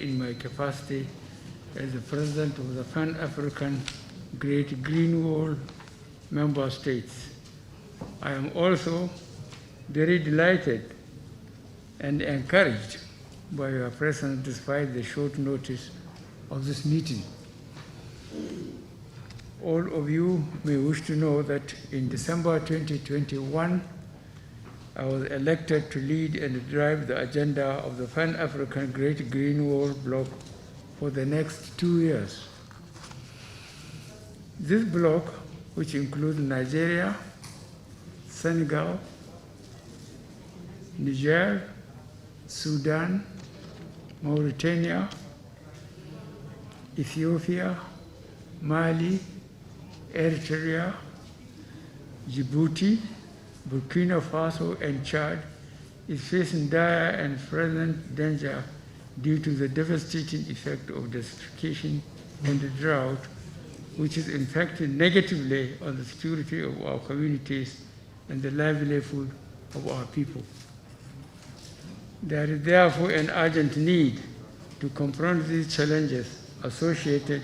in my capacity as the President of the Pan-African Great Green Wall member states. I am also very delighted and encouraged by your presence despite the short notice of this meeting. All of you may wish to know that in December 2021, I was elected to lead and drive the agenda of the Pan-African Great Green Wall bloc for the next 2 years. This bloc, which includes Nigeria, Senegal, Niger, Sudan, Mauritania, Ethiopia, Mali, Eritrea, Djibouti, Burkina Faso, and Chad, is facing dire and present danger due to the devastating effect of desertification and the drought, which is impacting negatively on the security of our communities and the livelihood of our people. There is therefore an urgent need to confront these challenges associated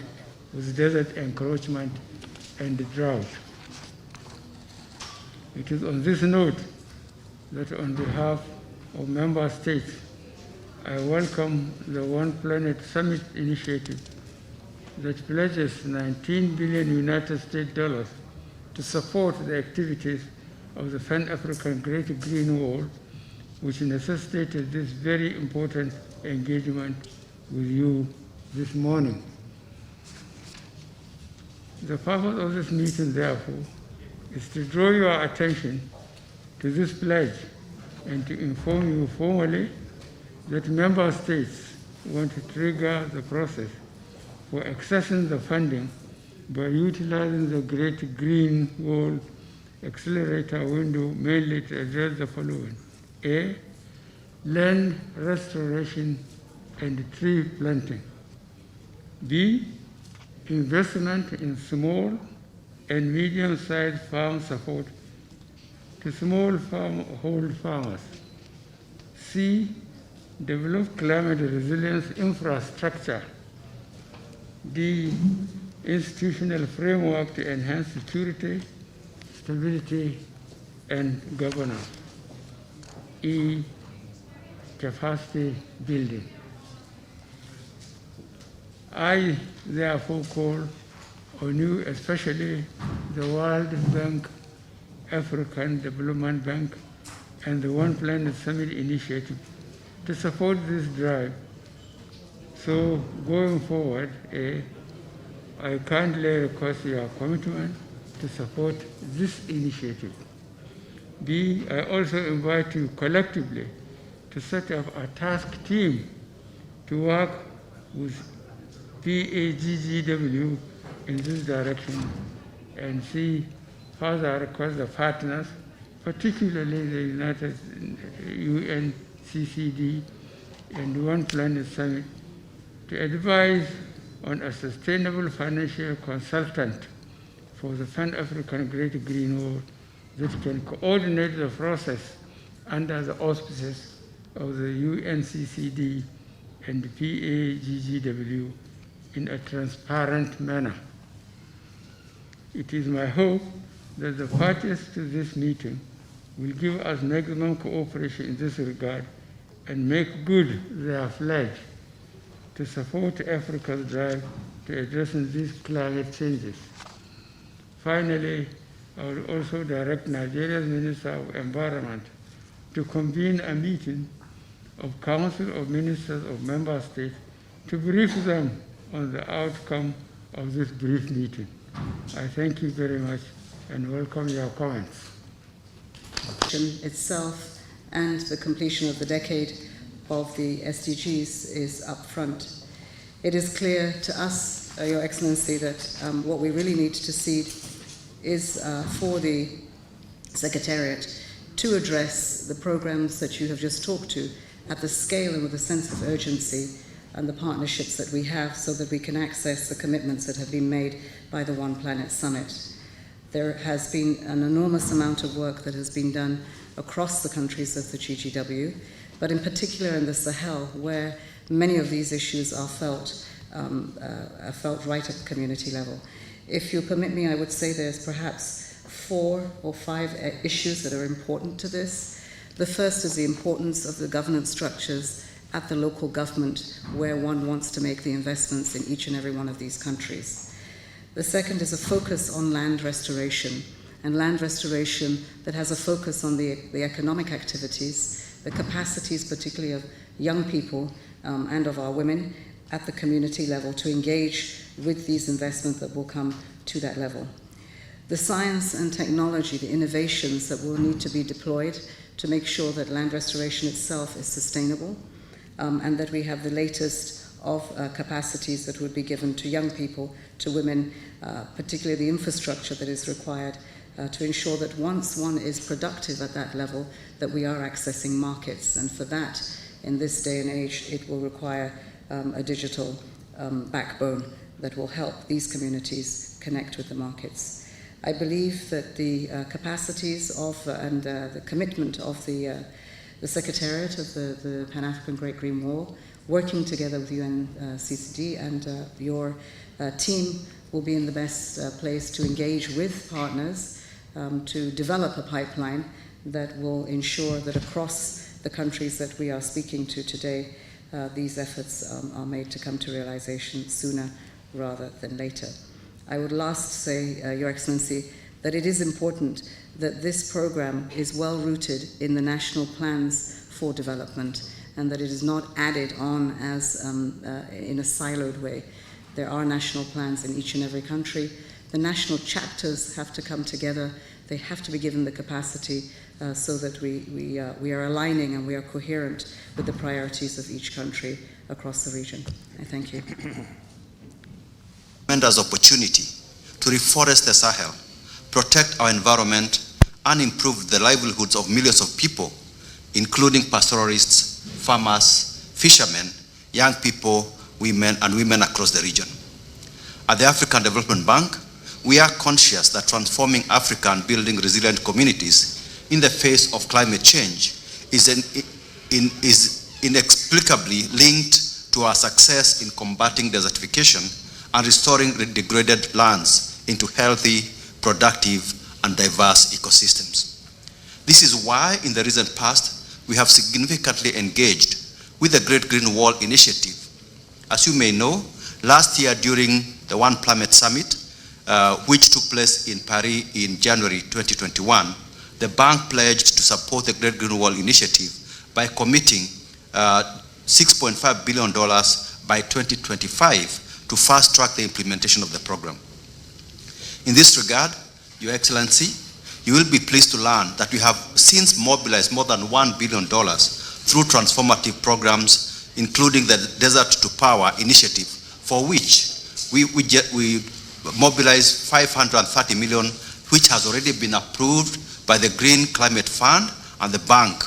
with desert encroachment and the drought. It is on this note that on behalf of member states, I welcome the One Planet Summit initiative that pledges 19 billion United States dollars to support the activities of the Pan-African Great Green Wall, which necessitated this very important engagement with you this morning. The purpose of this meeting, therefore, is to draw your attention to this pledge and to inform you formally that member states want to trigger the process for accessing the funding by utilizing the Great Green Wall accelerator window mainly to address the following: A, land restoration and tree planting; B, investment in small and medium-sized farm support to smallholder farmers; C, develop climate resilience infrastructure; D, institutional framework to enhance security, stability, and governance; E, capacity building. I therefore call on you, especially the World Bank, African Development Bank, and the One Planet Summit initiative to support this drive. So going forward, I kindly request your commitment to support this initiative. B, I also invite you collectively to set up a task team to work with PAGGW in this direction. And C, further request the partners, particularly the United UNCCD and One Planet Summit, to advise on a sustainable financial consultant for the Pan-African Great Green Wall that can coordinate the process under the auspices of the UNCCD and PAGGW in a transparent manner. It is my hope that the parties to this meeting will give us maximum cooperation in this regard and make good their pledge to support Africa's drive to addressing these climate changes. Finally, I will also direct Nigeria's Minister of Environment to convene a meeting of Council of Ministers of Member States to brief them on the outcome of this brief meeting. I thank you very much and welcome your comments. Itself and the completion of the decade of the SDGs is up front. It is clear to us, Your Excellency, that what we really need to see is for the Secretariat to address the programs that you have just talked to at the scale and with a sense of urgency and the partnerships that we have so that we can access the commitments that have been made by the One Planet Summit. There has been an enormous amount of work that has been done across the countries of the GGW, but in particular in the Sahel, where many of these issues are felt right at the community level. If you permit me, I would say there's perhaps 4 or 5 issues that are important to this. The first is the importance of the governance structures at the local government where one wants to make the investments in each and every one of these countries. The second is a focus on land restoration, and land restoration that has a focus on the economic activities, the capacities particularly of young people and of our women at the community level to engage with these investments that will come to that level. The science and technology, the innovations that will need to be deployed to make sure that land restoration itself is sustainable, and that we have the latest of capacities that would be given to young people, to women, particularly the infrastructure that is required to ensure that once one is productive at that level, that we are accessing markets. And for that, in this day and age, it will require a digital backbone that will help these communities connect with the markets. I believe that the capacities of and the commitment of the Secretariat of the Pan-African Great Green Wall, working together with UNCCD and your team, will be in the best place to engage with partners to develop a pipeline that will ensure that across the countries that we are speaking to today, these efforts are made to come to realization sooner rather than later. I would last say, Your Excellency, that it is important that this program is well rooted in the national plans for development and that it is not added on as in a siloed way. There are national plans in each and every country. The national chapters have to come together. They have to be given the capacity so that we are aligning and we are coherent with the priorities of each country across the region. I thank you. Tremendous opportunity to reforest the Sahel, protect our environment, and improve the livelihoods of millions of people, including pastoralists, farmers, fishermen, young people, women, and women across the region. At the African Development Bank, we are conscious that transforming Africa and building resilient communities in the face of climate change is inexplicably linked to our success in combating desertification and restoring degraded lands into healthy, productive, and diverse ecosystems. This is why, in the recent past, we have significantly engaged with the Great Green Wall Initiative. As you may know, last year during the One Planet Summit, which took place in Paris in January 2021, the bank pledged to support the Great Green Wall Initiative by committing $6.5 billion by 2025 to fast-track the implementation of the program. In this regard, Your Excellency, you will be pleased to learn that we have since mobilized more than $1 billion through transformative programs, including the Desert to Power initiative, for which we mobilized $530 million, which has already been approved by the Green Climate Fund and the bank.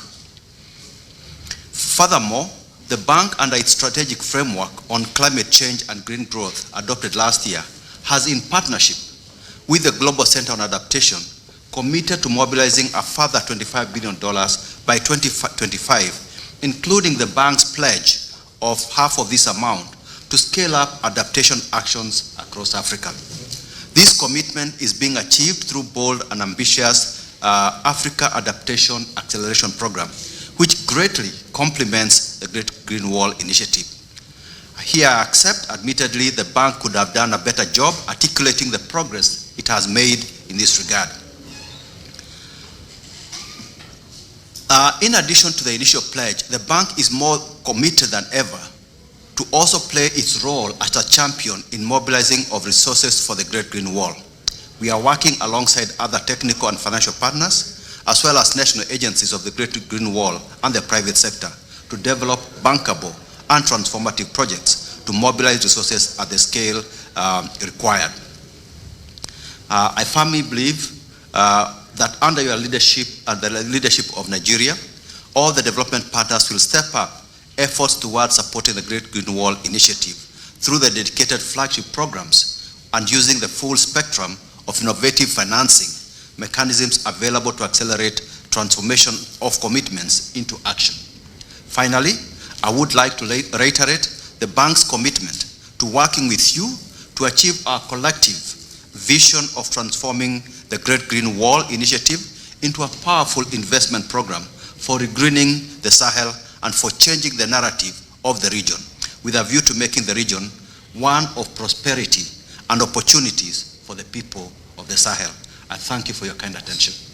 Furthermore, the bank, under its strategic framework on climate change and green growth adopted last year, has, in partnership with the Global Center on Adaptation, committed to mobilizing a further $25 billion by 2025, including the bank's pledge of half of this amount to scale up adaptation actions across Africa. This commitment is being achieved through bold and ambitious Africa Adaptation Acceleration Program, which greatly complements the Great Green Wall Initiative. Here I accept, admittedly, the bank could have done a better job articulating the progress it has made in this regard. In addition to the initial pledge, the bank is more committed than ever to also play its role as a champion in mobilizing of resources for the Great Green Wall. We are working alongside other technical and financial partners, as well as national agencies of the Great Green Wall and the private sector, to develop bankable and transformative projects to mobilize resources at the scale required. I firmly believe that under your leadership and the leadership of Nigeria, all the development partners will step up efforts towards supporting the Great Green Wall Initiative through the dedicated flagship programs and using the full spectrum of innovative financing mechanisms available to accelerate transformation of commitments into action. Finally, I would like to reiterate the bank's commitment to working with you to achieve our collective vision of transforming the Great Green Wall Initiative into a powerful investment program for regreening the Sahel and for changing the narrative of the region, with a view to making the region one of prosperity and opportunities for the people of the Sahel. I thank you for your kind attention.